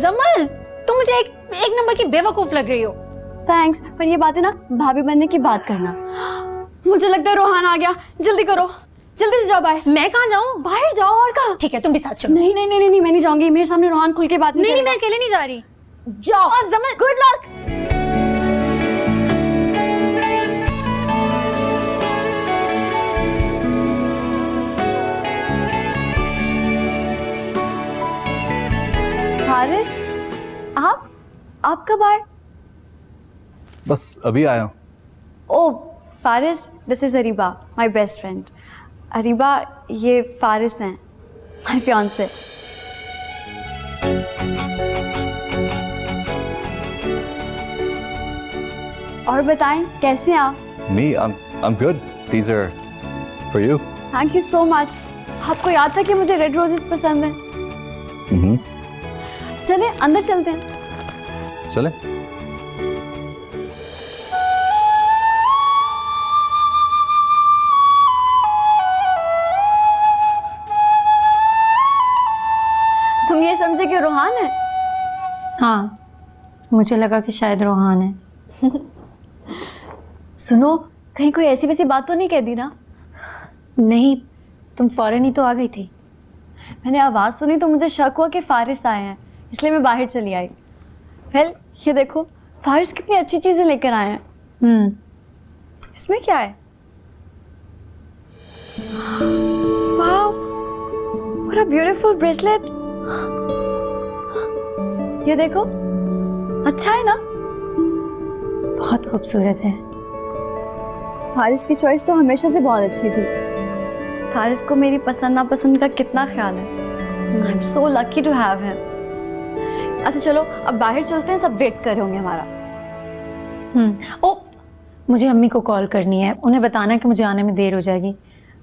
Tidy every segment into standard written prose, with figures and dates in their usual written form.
जमल, तुम मुझे एक नंबर की बेवकूफ लग रही हो। थैंक्स, पर ये बात है ना भाभी बनने की बात करना। मुझे लगता है रोहान आ गया, जल्दी करो, जल्दी से जाओ बाहर। मैं कहाँ जाऊँ? बाहर जाओ और कहाँ? ठीक है, तुम भी साथ चलो। नहीं नहीं नहीं नहीं, मैं नहीं जाऊंगी, मेरे सामने रोहान खुल के बात नहीं नहीं, मैं अकेले नहीं जा रही। जाओ। जमल, गुड लक। हारिस, आप कब आए? बस अभी आया हूँ। Oh Faris, this is Areeba, my best friend. Areeba, ये फारिस हैं, माय फियांसे। और बताएं कैसे हैं आप? Me, I'm good. These are for you. Thank you so much. आपको याद था कि मुझे रेड रोजेस पसंद हैं? चलें अंदर चलते हैं। चले। तुम ये समझे कि रोहान है? हाँ, मुझे लगा कि शायद रोहान है। सुनो, कहीं कोई ऐसी वैसी बात तो नहीं कह दी ना? नहीं, तुम फौरन ही तो आ गई थी। मैंने आवाज़ सुनी तो मुझे शक हुआ कि फारिस आए हैं, इसलिए मैं बाहर चली आई। वेल, ये देखो, फारिस कितनी अच्छी चीज़ें लेकर आए हैं। इसमें क्या है? Wow, what a beautiful bracelet. ये देखो, अच्छा है ना? बहुत खूबसूरत है। फारिस की चॉइस तो हमेशा से बहुत अच्छी थी। फारिस को मेरी पसंद नापसंद का कितना ख्याल है। I am so lucky to have him. अच्छा चलो, अब बाहर चलते हैं, सब वेट कर रहे होंगे हमारा। ओ, मुझे अम्मी को कॉल करनी है, उन्हें बताना है कि मुझे आने में देर हो जाएगी,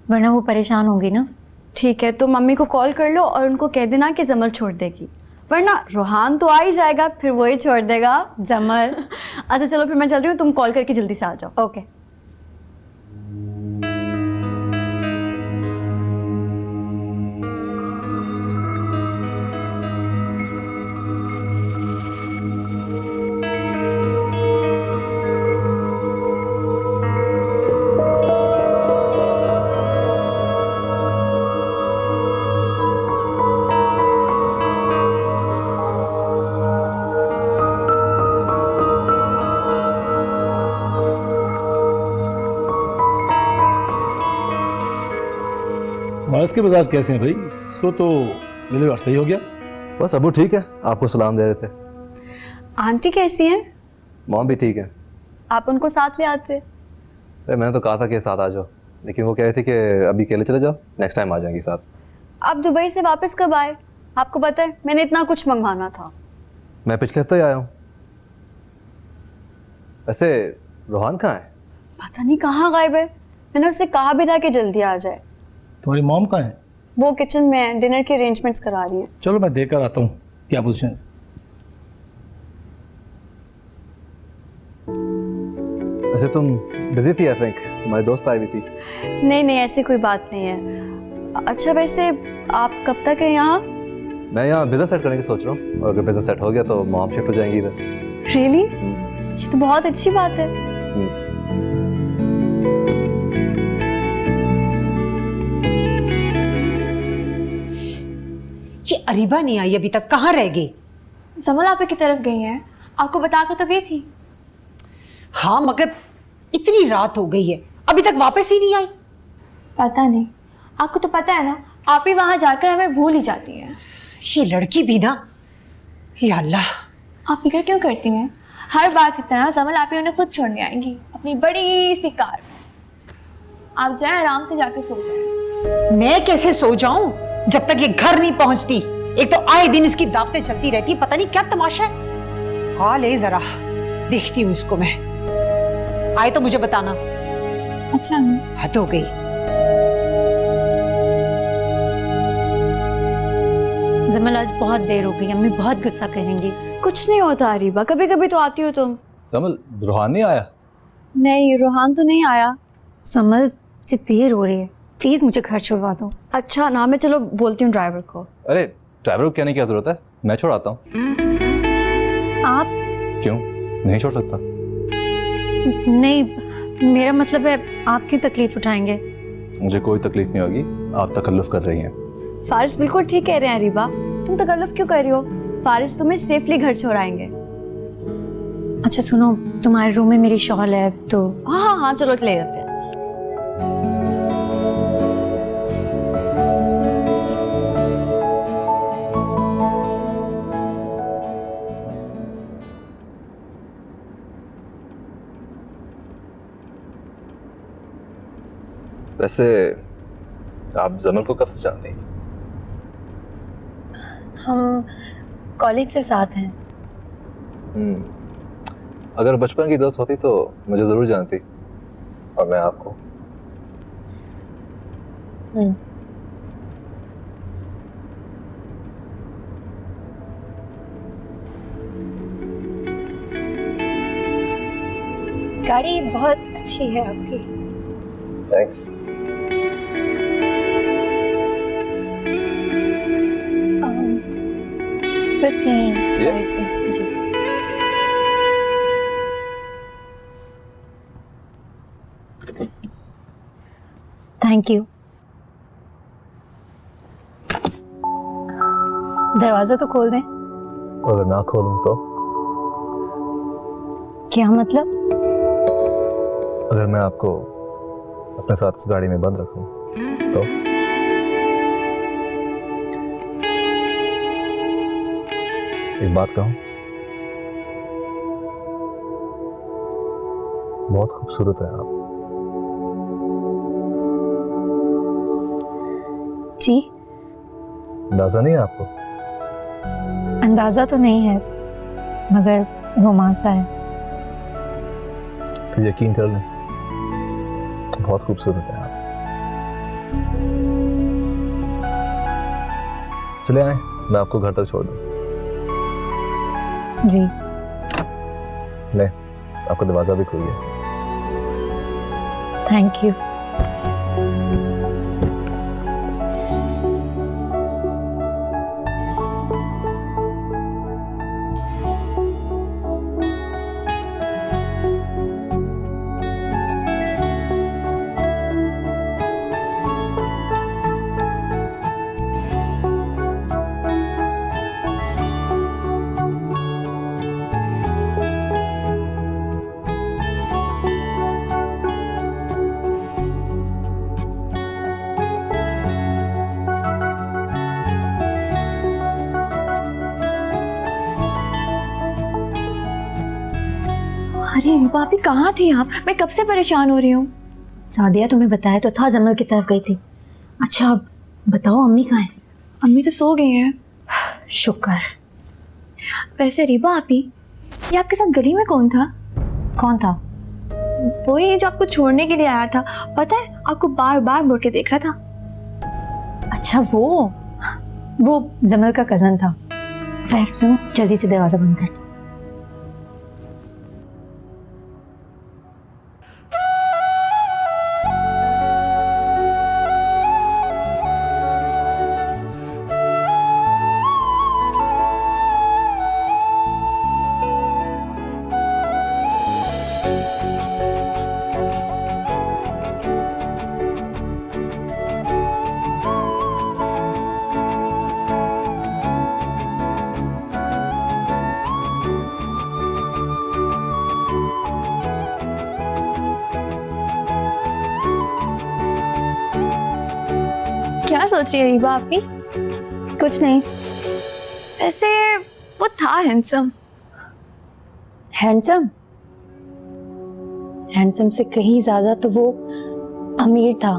वरना वो परेशान होंगी ना। ठीक है, तो मम्मी को कॉल कर लो और उनको कह देना कि जमल छोड़ देगी, वरना रोहान तो आ ही जाएगा, फिर वही छोड़ देगा। जमल। अच्छा चलो, फिर मैं चल रही हूँ, तुम कॉल करके जल्दी से आ जाओ। ओके। वारस के मिजाज कैसे हैं भाई? इसको तो मिले बार सही हो गया। बस अबू ठीक है, आपको सलाम दे रहे थे। आंटी कैसी हैं? मॉम भी ठीक है। आप उनको साथ ले आते। अरे मैंने तो कहा था कि साथ आ जाओ, लेकिन वो कह रही थी कि अभी अकेले चले जाओ, नेक्स्ट टाइम आ जाएंगी साथ। आप दुबई से वापस कब आए? आपको पता है मैंने इतना कुछ मंगवाना था। मैं पिछले हफ्ते ही आया हूँ। वैसे रोहान कहाँ है? पता नहीं कहाँ गायब है। मैंने उससे कहा भी था कि जल्दी आ जाए। तुम्हारी मॉम कहाँ है? वो किचन में है, डिनर के अरेंजमेंट्स करा रही है। चलो मैं देख कर आता हूँ क्या पोजीशन है। वैसे तुम बिजी थी, आई थिंक हमारी दोस्त आई हुई थी। नहीं नहीं, ऐसी कोई बात नहीं है। अच्छा वैसे आप कब तक है यहाँ? मैं यहाँ बिजनेस सेट करने की सोच रहा हूँ, और अगर बिजनेस सेट हो गया तो मॉम शिफ्ट हो जाएंगी इधर। रियली? ये तो बहुत अच्छी बात है। ये अरीबा नहीं आई अभी तक, कहाँ रह गई? जमल आप की तरफ गई हैं, आपको बताकर तो गई थी। हाँ मगर इतनी रात हो गई है, अभी तक वापस ही नहीं आई। पता नहीं, आपको तो पता है ना, आप ही वहां जाकर हमें भूल ही जाती हैं। ये लड़की भी ना, या अल्लाह। आप फिक्र क्यों करती हैं? हर बार की तरह जमल आप ही उन्हें खुद छोड़ने आएंगी अपनी बड़ी सी कार। आप जाए आराम से जाकर सो जाए। मैं कैसे सो जाऊं जब तक ये घर नहीं पहुंचती? एक तो आए दिन इसकी दावतें चलती रहती, पता नहीं क्या तमाशा है। हाल है जरा, देखती हूँ इसको मैं। आए तो मुझे बताना। अच्छा हद हो गई। जमल, आज बहुत देर हो गई, अम्मी बहुत गुस्सा करेंगी। कुछ नहीं होता अरीबा, कभी कभी तो आती हो तुम। समल, रोहान नहीं आया? नहीं, रोहान तो नहीं आया। समल, मुझे देर हो रही है, प्लीज मुझे घर छुड़वा दो। अच्छा ना, मैं चलो बोलती हूँ ड्राइवर को। अरे ड्राइवर को कहने की क्या जरूरत है, मैं छोड़ाता हूँ। आप? क्यों, नहीं छोड़ सकता? नहीं, मेरा मतलब है आप क्यों तकलीफ उठाएंगे? मुझे कोई तकलीफ नहीं होगी, आप तकल्लुफ कर रही हैं। फारिस बिल्कुल ठीक कह रहे हैं रिबा, तुम तकल्लुफ क्यों कर रही हो? फारिस तुम्हें सेफली घर छोड़ाएंगे। अच्छा सुनो, तुम्हारे रूम में मेरी शॉल है तो। हाँ हाँ हाँ, चलो ले लेते हैं। वैसे आप जमल को कब से जानती हैं? हम कॉलेज से साथ हैं। अगर बचपन की दोस्त होती तो मुझे जरूर जानती, और मैं आपको। गाड़ी बहुत अच्छी है आपकी। थैंक्स। बस यहीं साइड पे जी। Thank you. दरवाजा तो खोल दें। अगर ना खोलूं तो? क्या मतलब? अगर मैं आपको अपने साथ इस गाड़ी में बंद रखूं तो? एक बात कहूं, बहुत खूबसूरत है आप। जी? अंदाजा नहीं है आपको? अंदाजा तो नहीं है, मगर रोमांसा है। तो यकीन कर लें, बहुत खूबसूरत है आप। चले आए, मैं आपको घर तक छोड़ दूं। जी। ले, आपका दरवाजा भी खुल गया। Thank you. अरे रिबा, अभी कहाँ थी आप? मैं कब से परेशान हो रही हूँ। सादिया, तुम्हें बताया तो था जमल की तरफ गई थी। अच्छा बताओ, अम्मी कहाँ है? अम्मी तो सो गई हैं। शुक्र। वैसे रिबा आपी, ये आपके साथ गली में कौन था? कौन था? वही जो आपको छोड़ने के लिए आया था। पता है, आपको बार बार मुड़ के देख रहा था। अच्छा वो जमल का कजन था। खैर सुनो, जल्दी से दरवाजा बंद कर दो। क्या सोच रही है रिबा आपी? कुछ नहीं। वैसे वो था हैंडसम। हैंडसम? हैंडसम से कहीं ज्यादा तो वो अमीर था।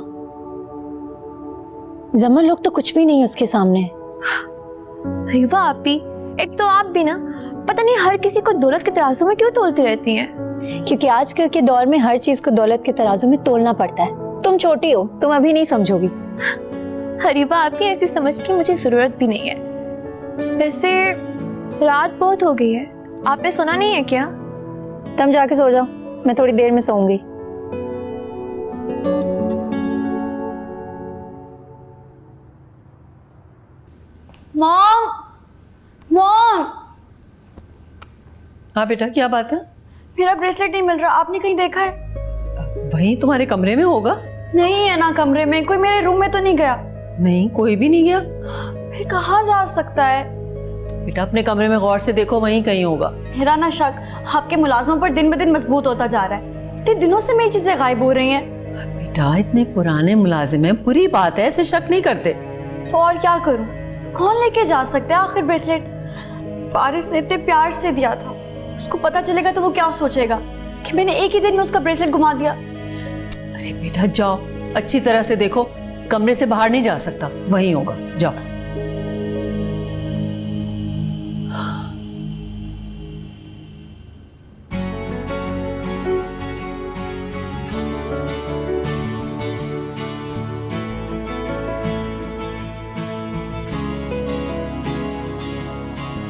जमल लोग तो कुछ भी नहीं उसके सामने। रिबा आपी, एक तो आप भी ना, पता नहीं हर किसी को दौलत के तराजू में क्यों तोलती रहती हैं। क्योंकि आजकल के दौर में हर चीज को दौलत के तराजू में तोलना पड़ता है। तुम छोटी हो, तुम अभी नहीं समझोगी। रिबा आपकी ऐसी समझ की मुझे जरूरत भी नहीं है। वैसे रात बहुत हो गई है, आपने सुना नहीं है क्या? तुम जाके सो जाओ, मैं थोड़ी देर में सोऊंगी। मॉम, मॉम, हाँ बेटा, क्या बात है? मेरा ब्रेसलेट नहीं मिल रहा, आपने कहीं देखा है? वहीं तुम्हारे कमरे में होगा। नहीं है ना कमरे में, कोई मेरे रूम में तो नहीं गया। नहीं, कोई भी नहीं गया। फिर कहाँ जा सकता है? बेटा अपने कमरे में गौर से देखो, वहीं कहीं होगा। मेरा ना शक आपके मुलाजमों पर दिन ब दिन मजबूत होता जा रहा है। इतने दिनों से मेरी चीजें गायब हो रही हैं। बेटा इतने पुराने मुलाजिम हैं, बुरी बात है, ऐसे शक नहीं करते। तो और क्या करूं? कौन लेके जा सकता है आखिर ब्रेसलेट? फारिस ने इतने प्यार से दिया था, उसको पता चलेगा तो वो क्या सोचेगा कि मैंने एक ही दिन में उसका ब्रेसलेट घुमा दिया। अरे बेटा जाओ, अच्छी तरह से देखो, कमरे से बाहर नहीं जा सकता, वहीं होगा, जाओ।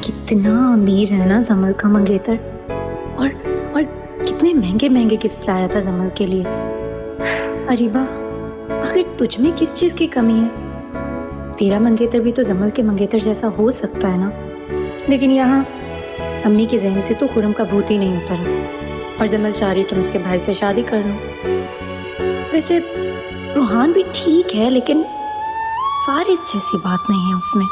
कितना अमीर है ना जमल का मंगेतर, और कितने महंगे महंगे गिफ्ट्स लाया था जमल के लिए। अरीबा, आखिर तुझ में किस चीज की कमी है? तेरा मंगेतर भी तो जमल के मंगेतर जैसा हो सकता है ना। लेकिन यहाँ अम्मी के जहन से तो खुरम का भूत ही नहीं उतरा, और जमल चाह रही तुम उसके भाई से शादी कर लो। वैसे रूहान भी ठीक है, लेकिन फारिस जैसी बात नहीं है उसमें।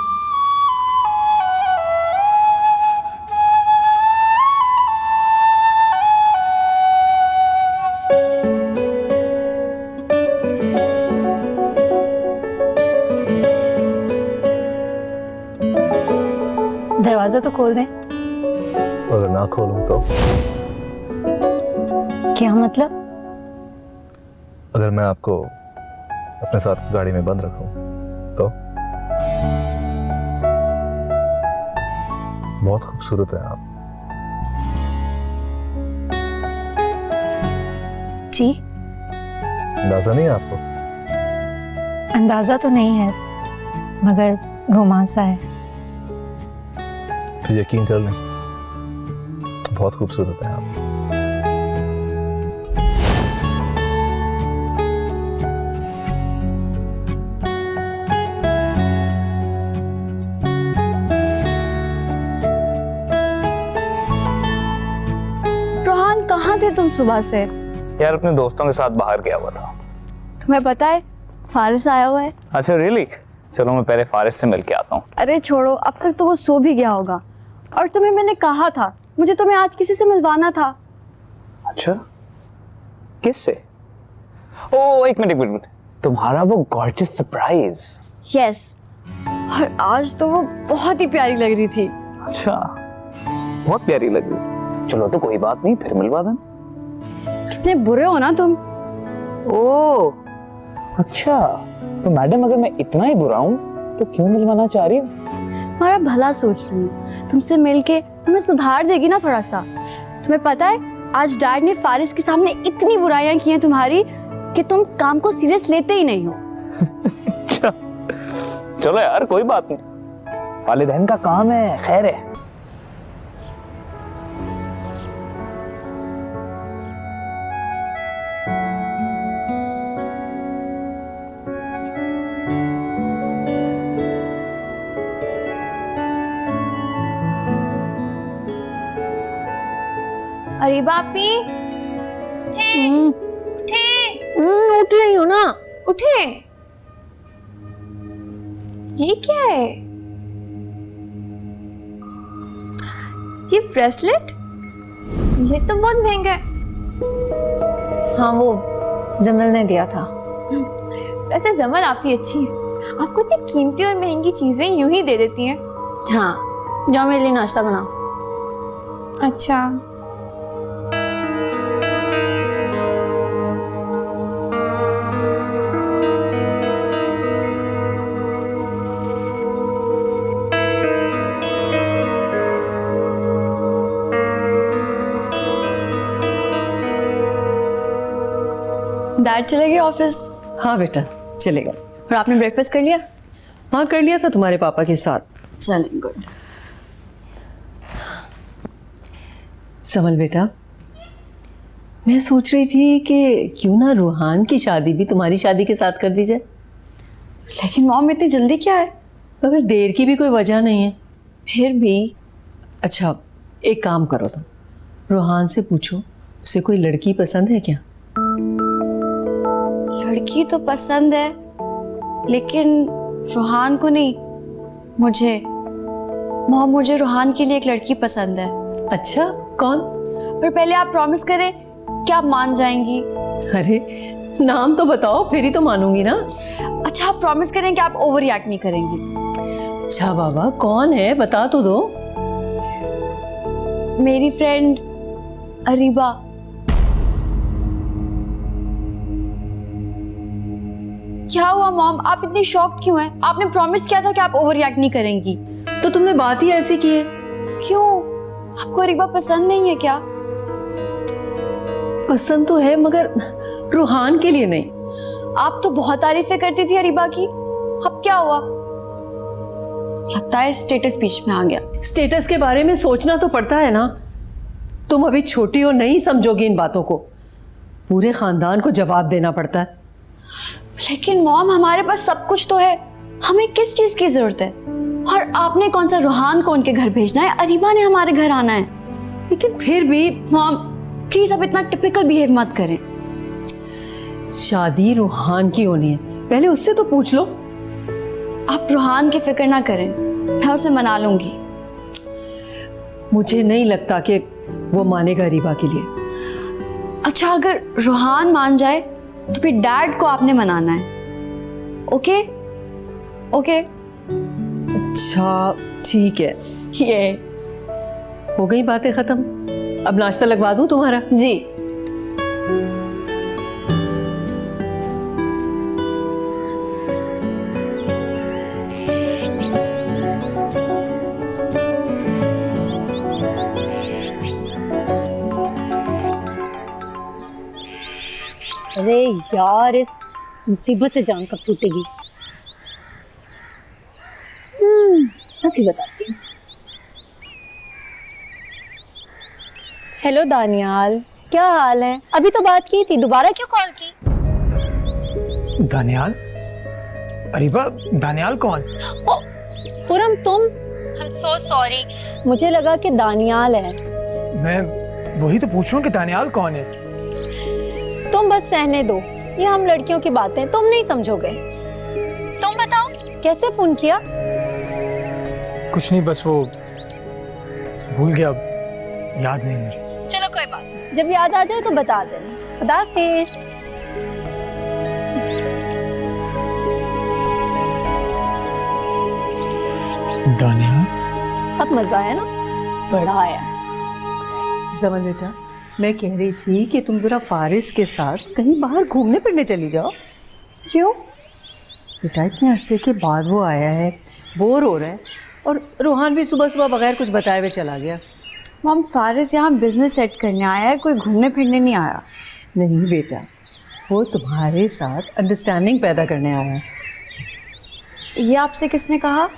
दरवाजा तो खोल दें। अगर ना खोलूं तो? क्या मतलब? अगर मैं आपको अपने साथ इस गाड़ी में बंद रखूं तो? बहुत खूबसूरत है आप। जी, अंदाजा नहीं है आपको? अंदाजा तो नहीं है, मगर घुमासा है। फिर यकीन कर लें, बहुत खूबसूरत है आप। रोहान कहाँ थे तुम सुबह से? यार अपने दोस्तों के साथ बाहर गया हुआ था। तुम्हें पता है फारिस आया हुआ है? अच्छा रियली? चलो मैं पहले फारिस से मिल के आता हूँ। अरे छोड़ो, अब तक तो वो सो भी गया होगा। और तुम्हें मैंने कहा था, मुझे तुम्हें आज किसी से मिलवाना था। अच्छा, किससे? ओ एक मिनट, तुम्हारा वो गॉर्जियस सरप्राइज। यस, और आज तो वो बहुत ही प्यारी लग रही थी। अच्छा, बहुत प्यारी लग रही। चलो तो कोई बात नहीं, फिर मिलवा देना। कितने बुरे हो ना तुम। ओ अच्छा, तो मैडम अगर मैं इतना ही बुरा हूँ तो क्यों मिलवाना चाह रही हूँ? तुम्हारा भला सोच रही हूँ, तुमसे मिलके तुम्हें सुधार देगी ना थोड़ा सा। तुम्हें पता है आज डैड ने फारिस के सामने इतनी बुराइयां की हैं तुम्हारी कि तुम काम को सीरियस लेते ही नहीं हो। चलो यार कोई बात नहीं, वालिदैन का काम है, खैर है। अरे बापी, उठ रही हो ना? उठे। ये क्या है? ये ब्रेसलेट? ये तो बहुत महंगा है। हाँ, वो जमल ने दिया था। वैसे जमल आपकी अच्छी है, आपको इतनी कीमती और महंगी चीजें यूं ही दे देती हैं। हाँ, जाओ मेरे लिए नाश्ता बनाओ। अच्छा। डैड चले गए ऑफिस? हाँ बेटा चले गए। और आपने ब्रेकफास्ट कर लिया? हाँ कर लिया था तुम्हारे पापा के साथ। चलें, गुड। समल बेटा, मैं सोच रही थी कि क्यों ना रूहान की शादी भी तुम्हारी शादी के साथ कर दी जाए। लेकिन मॉम इतनी जल्दी क्या है? मगर देर की भी कोई वजह नहीं है। फिर भी अच्छा एक काम करो तुम, रूहान से पूछो, उसे कोई लड़की पसंद है क्या? लड़की तो पसंद है, लेकिन रूहान को नहीं, मुझे। मॉम, मुझे रूहान के लिए एक लड़की पसंद है। अच्छा, कौन? पर पहले आप प्रॉमिस करें कि आप मान जाएंगी। अरे नाम तो बताओ, फिर ही तो मानूंगी ना। अच्छा, आप प्रॉमिस करें कि आप ओवर रिएक्ट नहीं करेंगी। अच्छा बाबा, कौन है बता तो दो। मेरी फ्रेंड अरीबा। क्या हुआ मॉम, आप इतनी शॉक्ड क्यों हैं? आपने प्रॉमिस किया था कि आप ओवर रिएक्ट नहीं करेंगी। तो तुमने बात ही ऐसी की है। क्यों, आपको अरीबा पसंद नहीं है क्या? पसंद तो है, मगर रूहान के लिए नहीं। आप तो बहुत तारीफें करती थी अरीबा की, अब क्या हुआ? लगता है स्टेटस बीच में आ गया। स्टेटस के बारे में सोचना तो पड़ता है ना। तुम अभी छोटी हो, नहीं समझोगी इन बातों को। पूरे खानदान को जवाब देना पड़ता है। लेकिन मॉम, हमारे पास सब कुछ तो है, हमें किस चीज की जरूरत है? और आपने कौन सा रूहान को उनके घर भेजना है? अरीबा ने हमारे घर आना है। लेकिन फिर भी मॉम प्लीज, अब इतना टिपिकल बिहेव मत करें। शादी रूहान की होनी है, पहले उससे तो पूछ लो। आप रूहान की फिक्र ना करें, मैं उसे मना लूंगी। मुझे नहीं लगता कि वो मानेगा अरीबा के लिए। अच्छा, अगर रूहान मान जाए तो फिर डैड को आपने मनाना है। Okay okay. अच्छा ठीक है, ये हो गई बातें खत्म। अब नाश्ता लगवा दूं तुम्हारा? जी। अरे यार, इस मुसीबत से जान कब छूटेगी? अभी बताती हूँ। हेलो दानियाल, क्या हाल है? अभी तो बात की थी, दोबारा क्यों कॉल की? दानियाल? अरीबा, दानियाल कौन? ओ, पूरम तुम? I'm so sorry, मुझे लगा कि दानियाल है। मैं वही तो पूछ रहा हूँ कि दानियाल कौन है। तुम बस रहने दो, ये हम लड़कियों की बातें तुम नहीं समझोगे। तुम बताओ, कैसे फोन किया? कुछ नहीं, बस वो भूल गया, अब याद नहीं मुझे। चलो कोई बात नहीं, जब याद आ जाए तो बता देना। खुदा हाफिज। दानियाल? अब मजा आया ना? बड़ा आया। जमल बेटा, मैं कह रही थी कि तुम जरा फारिस के साथ कहीं बाहर घूमने फिरने चली जाओ। क्यों? बेटा, इतने अरसे के बाद वो आया है, बोर हो रहा है, और रूहान भी सुबह सुबह बगैर कुछ बताए हुए चला गया। मॉम, फारिस यहाँ बिजनेस सेट करने आया है, कोई घूमने फिरने नहीं आया। नहीं बेटा, वो तुम्हारे साथ अंडरस्टैंडिंग पैदा करने आया है। ये आपसे किसने कहा?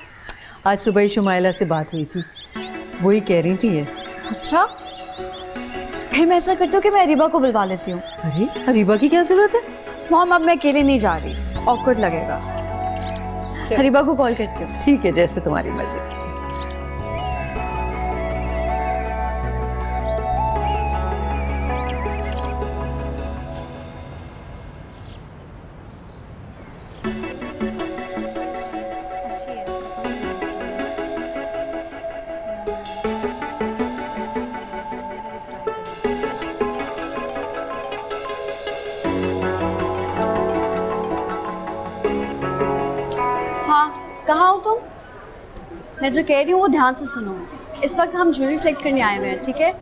आज सुबह ही शुमाइला से बात हुई थी, वही कह रही थी ये। अच्छा, फिर मैं ऐसा करती हूँ कि मैं अरीबा को बुलवा लेती हूँ। अरे अरीबा की क्या जरूरत है? मॉम, अब मैं अकेले नहीं जा रही, ऑकवर्ड लगेगा। अरीबा को कॉल करती हूँ। ठीक है, जैसे तुम्हारी मर्जी। हाँ, कहाँ हो तुम? मैं जो कह रही हूँ वो ध्यान से सुनो। इस वक्त हम ज्वेलरी सेलेक्ट करने आए हुए हैं, ठीक है?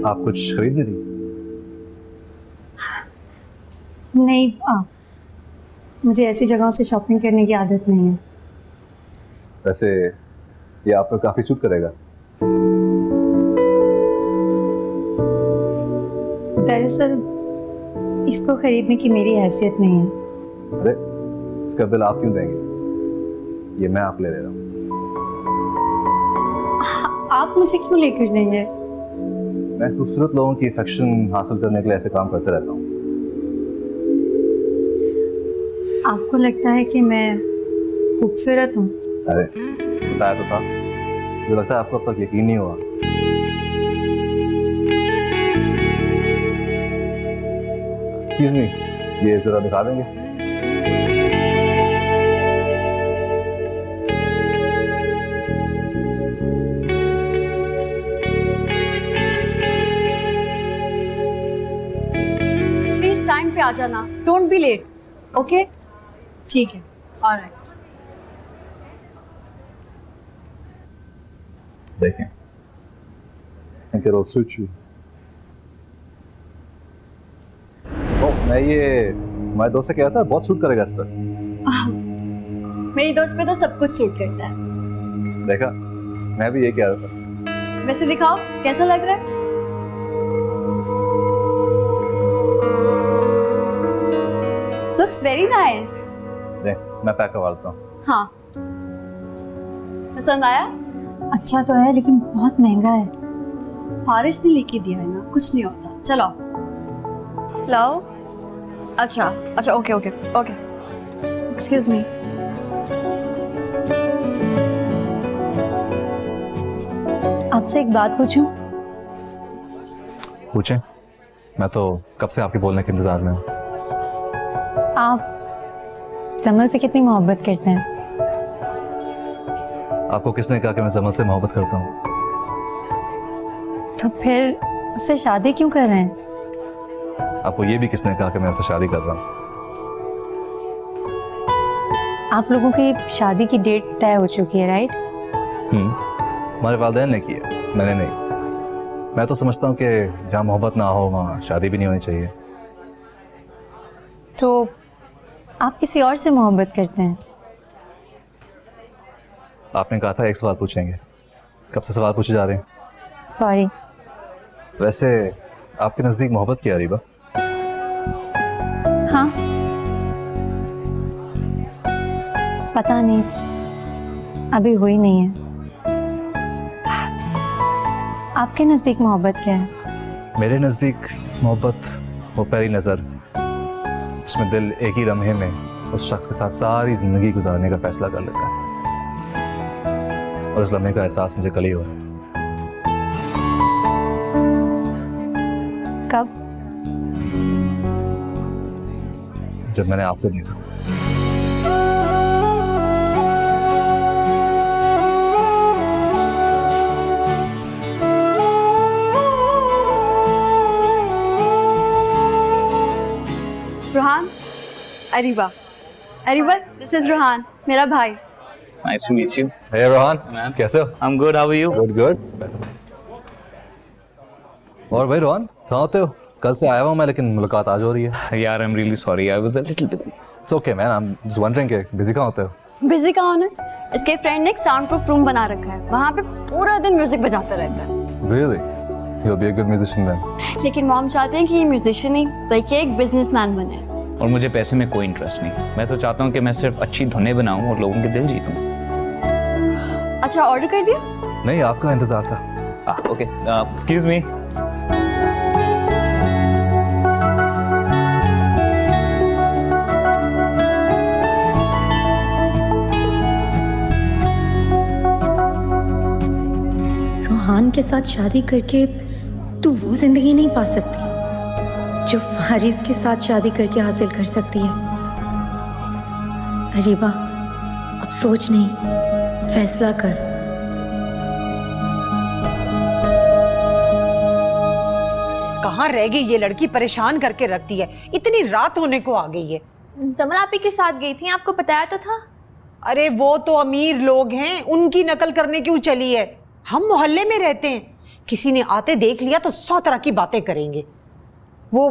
आप कुछ खरीद रही थी? नहीं, मुझे ऐसी जगहों से शॉपिंग करने की आदत नहीं है। वैसे ये आप पर काफी सूट करेगा। दरअसल इसको खरीदने की मेरी हैसियत नहीं है। अरे इसका बिल आप क्यों देंगे? ये मैं आप ले रहा हूँ। आप मुझे क्यों लेकर देंगे? मैं खूबसूरत लोगों की अफेक्शन हासिल करने के लिए ऐसे काम करते रहता हूँ। आपको लगता है कि मैं खूबसूरत हूँ? अरे बताया तो था। मुझे लगता है आपको अब तक यकीन नहीं हुआ। एक्सक्यूज मी, ये जरा दिखा देंगे? प्लीज टाइम पे आ जाना, डोंट बी लेट, ओके? ठीक है। ऑलराइट। देखें, I think it'll suit you. मैं ये हमारे दोस्त से कह रहा था, बहुत सूट करेगा इस पर। मेरी दोस्त पे तो सब कुछ सूट करता है। देखा, मैं भी ये कह रहा था। वैसे दिखाओ कैसा लग रहा है? Looks very nice. देख, मैं पैक करवा देता हूँ। हाँ, पसंद आया? अच्छा तो है लेकिन बहुत महंगा है। फारिस ने लेके दिया है ना, कुछ नहीं होता। चलो लाओ। अच्छा अच्छा, okay okay okay. Excuse me, आपसे एक बात पूछूं? पूछें, मैं तो कब से आपके बोलने के इंतजार में हूँ। आप जमल से कितनी मोहब्बत करते हैं? आपको किसने कहा कि मैं जमल से मोहब्बत करता हूँ? तो फिर उससे शादी क्यों कर रहे हैं? आपको ये भी किसने कहा कि मैं उससे शादी कर रहा हूँ? आप लोगों की शादी की डेट तय हो चुकी है, राइट? हमारे वालिदैन ने की है, मैंने नहीं। मैं तो समझता हूँ कि जहाँ मोहब्बत ना हो वहाँ शादी भी नहीं होनी चाहिए। तो आप किसी और से मोहब्बत करते हैं? आपने कहा था एक सवाल पूछेंगे, कब से सवाल पूछे जा रहे हैं? सॉरी। वैसे आपके नज़दीक मोहब्बत क्या है अरीबा? हाँ, पता नहीं, अभी हुई नहीं है। आपके नजदीक मोहब्बत क्या है? मेरे नज़दीक मोहब्बत वो पहली नज़र जिसमें दिल एक ही लम्हे में उस शख्स के साथ सारी ज़िंदगी गुजारने का फैसला कर लेता है, और उस लम्हे का एहसास मुझे कल ही हुआ। कब? जब मैंने आपको देखा। रुहान, अरीबा, अरीबा, दिस इज रुहान, मेरा भाई। Nice to meet you. हे रोहन, कैसे हो? I'm good. How are you? Good good. और भाई रोहन, कहाँ होते हो? कल से आया हुआ मैं, लेकिन मुलाकात आज हो रही है। यार, I'm really sorry. I was a little busy. It's okay man, I am just wondering कि बिजी कहाँ होते हो? बिजी कौन है? इसके फ्रेंड ने एक साउंड प्रूफ रूम बना रखा है, वहाँ पे पूरा दिन म्यूजिक बजाता रहता है। Really? You be a good musician then. लेकिन मॉम चाहते हैं कि ये म्यूजिशियन नहीं बल्कि एक बिजनेसमैन बने। और मुझे पैसे में कोई इंटरेस्ट नहीं। मैं तो चाहता हूँ कि मैं सिर्फ अच्छी धुनें बनाऊँ और लोगों के दिल जीतूँ। अच्छा, ऑर्डर कर दिया? नहीं, आपका इंतजार था। Okay, excuse me. रोहान के साथ शादी करके तू वो जिंदगी नहीं पा सकती जो फारिस के साथ शादी करके हासिल कर सकती है। अरीबा, अब सोच नहीं, फैसला कर। कहाँ रह गई ये लड़की, परेशान करके रखती है। इतनी रात होने को आ गई है। जमल आप ही के साथ गई थी, आपको बताया तो था। अरे वो तो अमीर लोग हैं, उनकी नकल करने क्यों चली है? हम मोहल्ले में रहते हैं, किसी ने आते देख लिया तो 100 तरह की बातें करेंगे। वो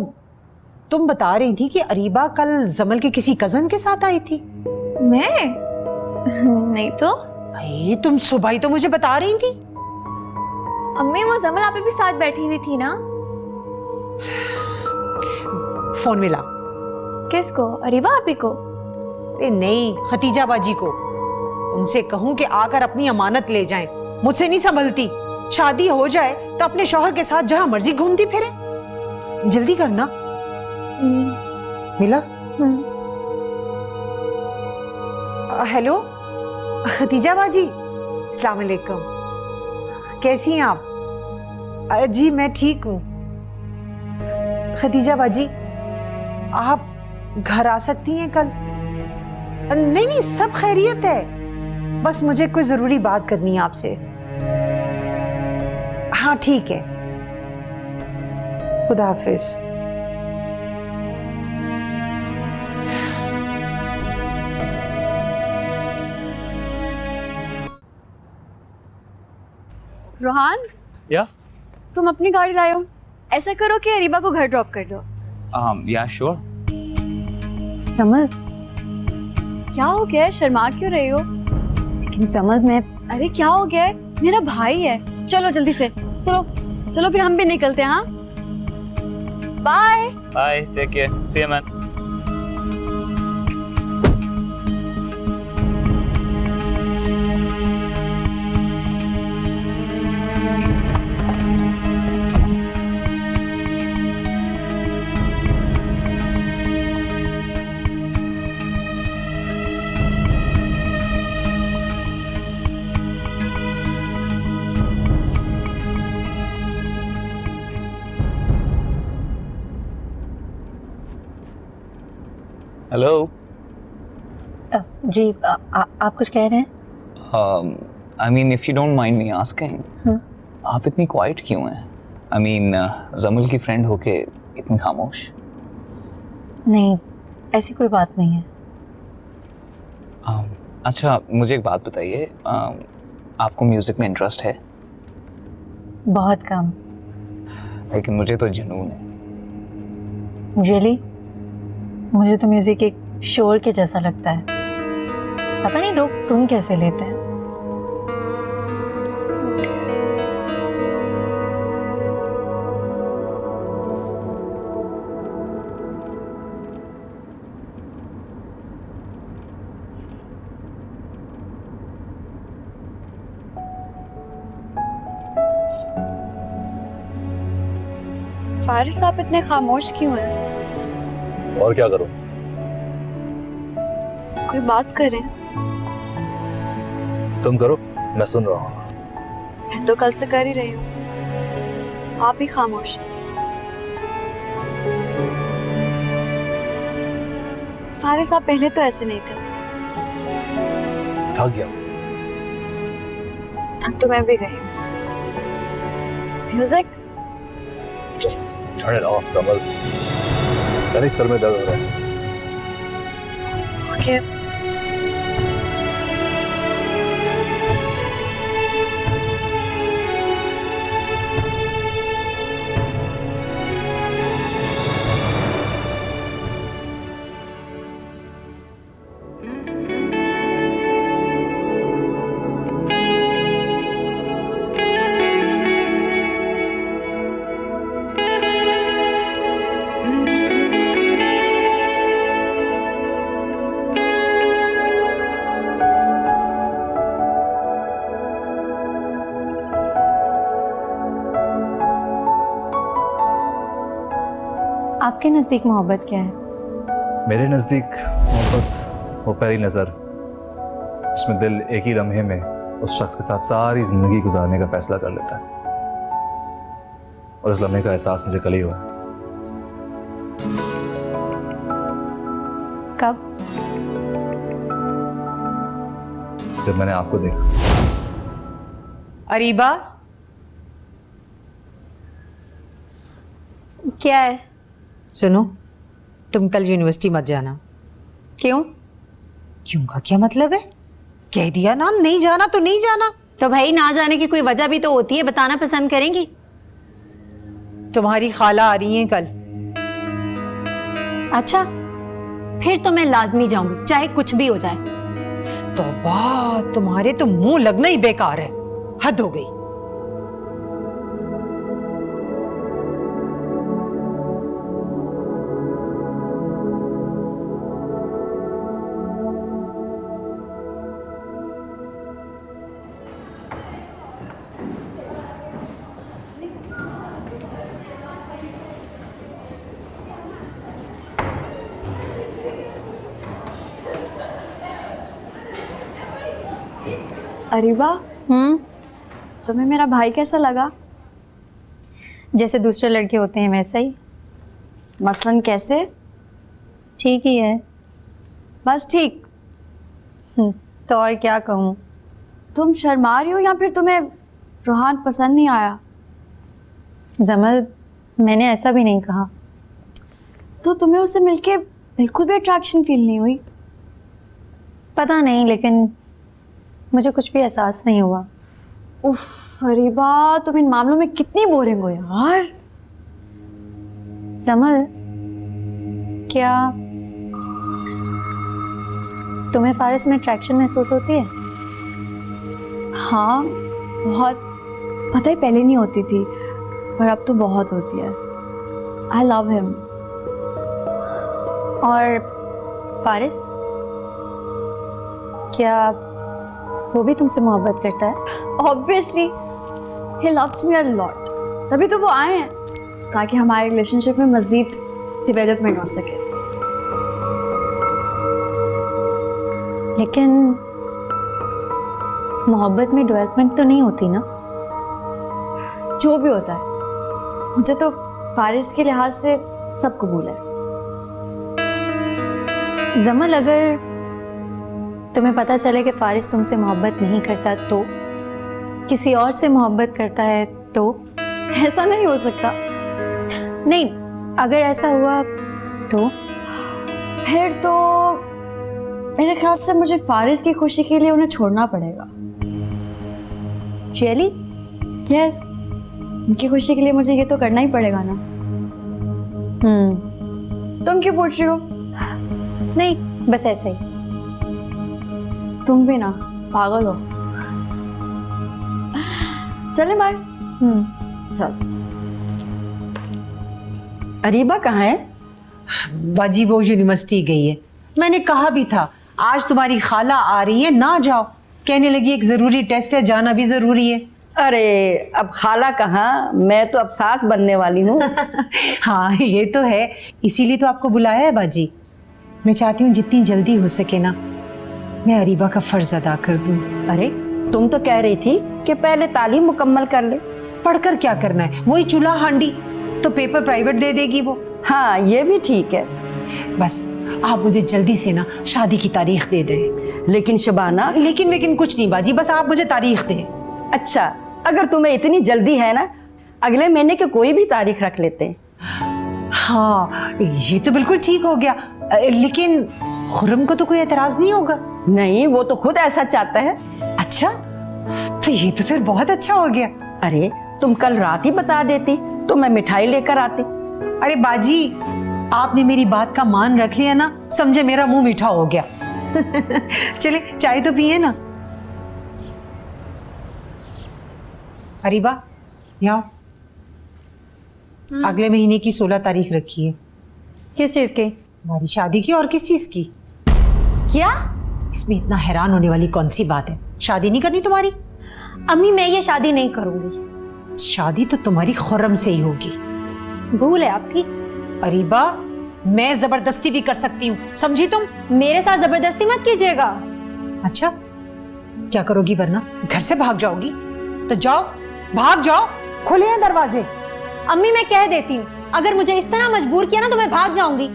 तुम बता रही थी कि अरीबा कल जमल के किसी कजन के साथ आई थी। मैं नहीं तो। भाई तुम सुबह ही तो मुझे बता रही थी। अम्मी, वो जमल आप ही भी साथ बैठी हुई थी ना। फोन मिला। किसको? अरीबा आपी को? अरे नहीं, खतीजा बाजी को। उनसे कहूं कि आकर अपनी अमानत ले जाएं। मुझसे नहीं संभलती। शादी हो जाए तो अपने शौहर के साथ जहां मर्जी घूमती फिरे। जल्दी करना। मिला? हेलो खतीजा बाजी, अस्सलाम वालेकुम। कैसी हैं आप? जी मैं ठीक हूँ। खतीजा बाजी, आप घर आ सकती हैं कल? नहीं नहीं, सब खैरियत है, बस मुझे कोई जरूरी बात करनी है आपसे। हाँ ठीक है, खुदा हाफिज। रोहान, या तुम अपनी गाड़ी लाओ। ऐसा करो कि अरीबा को घर ड्रॉप कर दो। या श्योर। समर, क्या हो गया है? शर्मा क्यों रही हो? लेकिन समर मैं अरे क्या हो गया है? मेरा भाई है। चलो जल्दी से, चलो चलो फिर हम भी निकलते हैं। हाँ bye bye, take care, see you man. Hello. जी आप कुछ कह रहे हैं? I mean if you don't mind me asking, आप इतनी क्वाइट क्यों हैं? आई मीन जमल की फ्रेंड होके इतनी खामोश। नहीं, ऐसी कोई बात नहीं है। अच्छा मुझे एक बात बताइए, आपको म्यूजिक में इंटरेस्ट है? बहुत कम। लेकिन मुझे तो जुनून है। रियली? मुझे तो म्यूजिक एक शोर के जैसा लगता है। पता नहीं लोग सुन कैसे लेते हैं। फारिस, आप इतने खामोश क्यों हैं? और क्या करूं? कोई बात करें। तुम करो, मैं सुन रहा हूँ। मैं तो कल से कर ही रही हूँ। आप ही खामोश हैं। फारिस, आप पहले तो ऐसे नहीं थे। थक गया। अब तो मैं भी गई हूँ। Music Just turn it off, समल। मेरे सर में दर्द हो रहा है। ओके। आपके नजदीक मोहब्बत क्या है? मेरे नज़दीक मोहब्बत वो पहली नज़र जिसमें दिल एक ही लम्हे में उस शख्स के साथ सारी ज़िंदगी गुजारने का फैसला कर लेता है, और उस लम्हे का एहसास मुझे कल ही हुआ। कब? जब मैंने आपको देखा। अरीबा, क्या है? सुनो, तुम कल यूनिवर्सिटी मत जाना। क्यों? क्यों का क्या मतलब है? कह दिया ना, नहीं जाना तो नहीं जाना। तो भाई ना जाने की कोई वजह भी तो होती है, बताना पसंद करेंगी? तुम्हारी खाला आ रही हैं कल। अच्छा, फिर तो मैं लाजमी जाऊंगी, चाहे कुछ भी हो जाए। तौबा, तुम्हारे तो मुंह लगना ही बेकार है। हद हो गई। अरीबा, तुम्हें मेरा भाई कैसा लगा? जैसे दूसरे लड़के होते हैं वैसा ही। मसलन कैसे? ठीक ही है। बस ठीक। तो और क्या कहूँ। तुम शर्मा रही हो या फिर तुम्हें रोहान पसंद नहीं आया? जमल, मैंने ऐसा भी नहीं कहा। तो तुम्हें उससे मिलके बिल्कुल भी अट्रैक्शन फील नहीं हुई? पता नहीं, लेकिन मुझे कुछ भी एहसास नहीं हुआ। उफ अरीबा, तुम इन मामलों में कितनी बोरिंग हो यार। जमल, क्या तुम्हें फारिस में अट्रैक्शन महसूस होती है? हाँ बहुत। पता ही पहले नहीं होती थी, पर अब तो बहुत होती है। I love him. और फारिस, क्या वो भी तुमसे मोहब्बत करता है? Obviously he loves me a lot, तभी तो वो आए हैं ताकि हमारे रिलेशनशिप में मज़ीद डेवलपमेंट हो सके। लेकिन मोहब्बत में डेवलपमेंट तो नहीं होती ना? जो भी होता है, मुझे तो फारिस के लिहाज से सब कबूल है। जमल, अगर तुम्हें पता चले कि फारिस तुमसे मोहब्बत नहीं करता तो किसी और से मोहब्बत करता है तो? ऐसा नहीं हो सकता। नहीं, अगर ऐसा हुआ तो? फिर तो मेरे ख्याल से मुझे फारिस की खुशी के लिए उन्हें छोड़ना पड़ेगा। रियली? यस, उनकी खुशी के लिए मुझे ये तो करना ही पड़ेगा ना। तुम क्यों पूछ रही हो? नहीं, बस ऐसे ही। तुम भी ना पागल हो। चले बाय। चल। अरीबा कहाँ है? बाजी वो यूनिवर्सिटी गई है। मैंने कहा भी था आज तुम्हारी खाला आ रही है, ना जाओ। कहने लगी एक जरूरी टेस्ट है, जाना भी जरूरी है। अरे अब खाला कहाँ, मैं तो अब सास बनने वाली हूँ। हाँ ये तो है, इसीलिए तो आपको बुलाया है बाजी। मैं चाहती हूँ जितनी जल्दी हो सके ना, मैं अरीबा का फर्ज अदा कर दूँ। अरे तुम तो कह रही थी कि पहले तालीम मुकम्मल कर ले। पढ़कर क्या करना है, वही चूल्हा हांडी। तो पेपर प्राइवेट दे देगी वो। हाँ ये भी ठीक है। बस आप मुझे जल्दी से ना शादी की तारीख दे दें। लेकिन शबाना, लेकिन कुछ नहीं बाजी, बस आप मुझे तारीख दें। अच्छा अगर तुम्हें इतनी जल्दी है ना, अगले महीने की कोई भी तारीख रख लेते हैं। हाँ ये तो बिल्कुल ठीक हो गया, लेकिन खुर्रम को तो कोई एतराज नहीं होगा? नहीं, वो तो खुद ऐसा चाहता है। अच्छा, तो ये तो फिर बहुत अच्छा हो गया। अरे तुम कल रात ही बता देती तो मैं मिठाई लेकर आती। अरे बाजी, आपने मेरी बात का मान रख लिया ना, समझे मेरा मुंह मीठा हो गया। चले चाय तो पिए ना। अरीबा यहाँ अगले महीने की 16 तारीख रखी है। किस चीज की? तुम्हारी शादी की। और किस चीज की? क्या? इसमें इतना हैरान होने वाली कौन सी बात है? शादी नहीं करनी तुम्हारी? अम्मी, मैं ये शादी नहीं करूंगी। शादी तो तुम्हारी खुर्रम से ही होगी। भूल है आपकी। अरीबा, मैं जबरदस्ती भी कर सकती हूँ, समझी तुम? मेरे साथ जबरदस्ती मत कीजिएगा। अच्छा, क्या करोगी वरना? घर से भाग जाओगी? तो जाओ, भाग जाओ, खुले हैं दरवाजे। अम्मी, मैं कह देती हूँ, अगर मुझे इस तरह मजबूर किया ना तो मैं भाग जाऊंगी।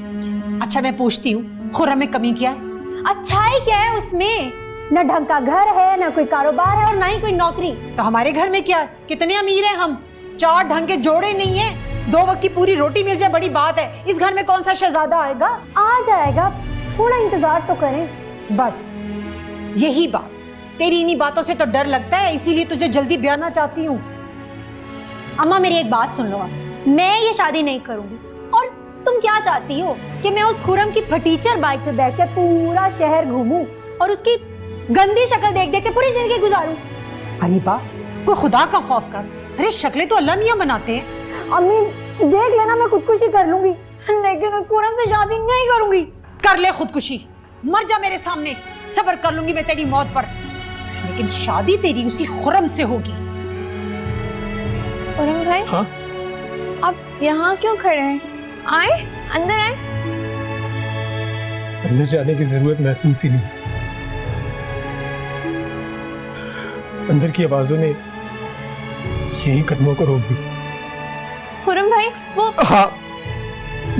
अच्छा मैं पूछती हूँ, खुर्रम में कमी क्या है? अच्छाई क्या है उसमें? न ढंग का घर है, न कोई कारोबार है, और ना ही कोई नौकरी। तो हमारे घर में क्या है? कितने अमीर हैं हम। 4 ढंग के जोड़े नहीं है, 2 वक्त की पूरी रोटी मिल जाए बड़ी बात है। इस घर में कौन सा शहजादा आएगा? आ जाएगा, थोड़ा इंतजार तो करें। बस यही बात। तेरी इन्हीं बातों से तो डर लगता है, इसीलिए तुझे जल्दी ब्याहना चाहती हूँ। अम्मा, मेरी एक बात सुन लो आप। मैं ये शादी नहीं करूंगी। और तुम क्या चाहती हो कि मैं उस खुर्रम की फटीचर बाइक पे बैठ के पूरा शहर घूमूं और उसकी गंदी शक्ल देख देख के पूरी जिंदगी गुजारूं? अरे बा, कोई खुदा का खौफ कर। अरे शक्लें तो अल्लाह मियां बनाते हैं। अम्मी, देख लेना, मैं खुदकुशी कर लूंगी, लेकिन उस खुर्रम से शादी नहीं करूंगी। कर ले खुदकुशी, मर जा मेरे सामने, सब्र कर लूंगी मैं तेरी मौत पर, लेकिन शादी तेरी उसी खुर्रम से होगी। खुर्रम भाई, हाँ? आप यहाँ क्यों खड़े हैं? आए, अंदर आए। अंदर जाने की जरूरत महसूस ही नहीं। अंदर की आवाजों ने यही कदमों को रोक दी। खुरम भाई वो हाँ,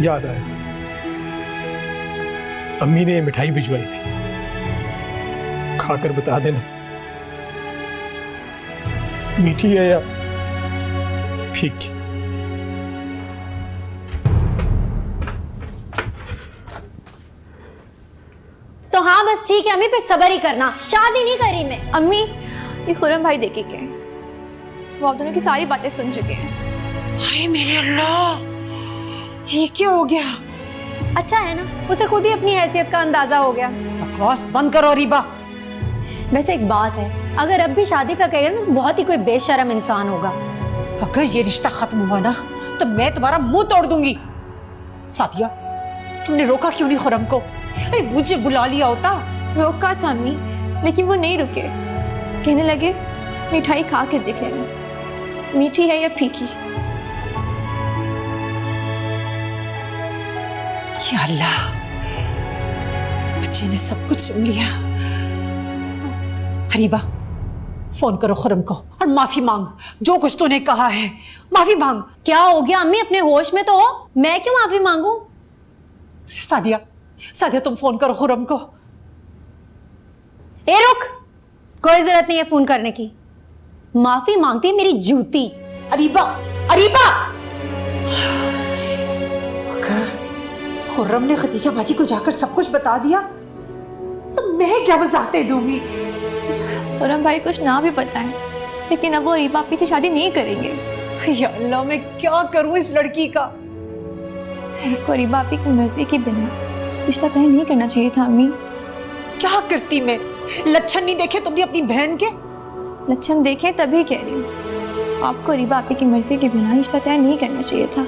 याद आया, अम्मी ने मिठाई भिजवाई थी, खाकर बता देना मीठी है या फीकी। तो हाँ बस ठीक है अम्मी, फिर सब्र ही करना, शादी नहीं करी मैं। अम्मी, ये खुरम भाई देखे के हैं, वो आप दोनों की सारी बातें सुन चुके हैं। हाय मेरे अल्लाह, ये क्या हो गया? अच्छा है ना, उसे खुद ही अपनी हैसियत का अंदाजा हो गया। बकवास बंद करो रीबा। वैसे एक बात है, अगर अब भी शादी का कहेगा ना तो बहुत ही कोई बेशरम इंसान होगा। अगर ये रिश्ता खत्म हुआ ना तो मैं तुम्हारा मुंह तोड़ दूंगी। सादिया, तुमने रोका क्यों नहीं खुरम को? मुझे बुला लिया होता। रोका था अम्मी, लेकिन वो नहीं रुके। कहने लगे मिठाई खा के देख लेना, मीठी है या फीकी। या अल्लाह, उस बच्चे ने सब कुछ सुन लिया। हरीबा, फोन करो खुरम को और माफी मांग, जो कुछ तूने कहा है माफी मांग। क्या हो गया अम्मी, अपने होश में तो हो, मैं क्यों माफी मांगू? सादिया, सादिया तुम फोन करो खुरम को। ए रुक, कोई जरूरत नहीं है फोन करने की, माफी मांगती है मेरी जूती। अरीबा, अरीबा, अगर खुर्रम ने खदीजा बाजी को जाकर सब कुछ बता दिया तो मैं क्या वजाहतें दूंगी? खुरम भाई कुछ ना भी पता है, लेकिन अब वो रीबा आपी से शादी नहीं करेंगे। या अल्लाह, मैं क्या करूं इस लड़की का? आपको रीबा आपी की मर्जी के बिना रिश्ता तय नहीं करना चाहिए था अम्मी। क्या करती मैं? लक्षण नहीं देखे तुमने अपनी बहन के? लक्षण देखे तभी कह रही हूँ, आपको रीबा आपी की मर्जी के बिना रिश्ता तय नहीं करना चाहिए था।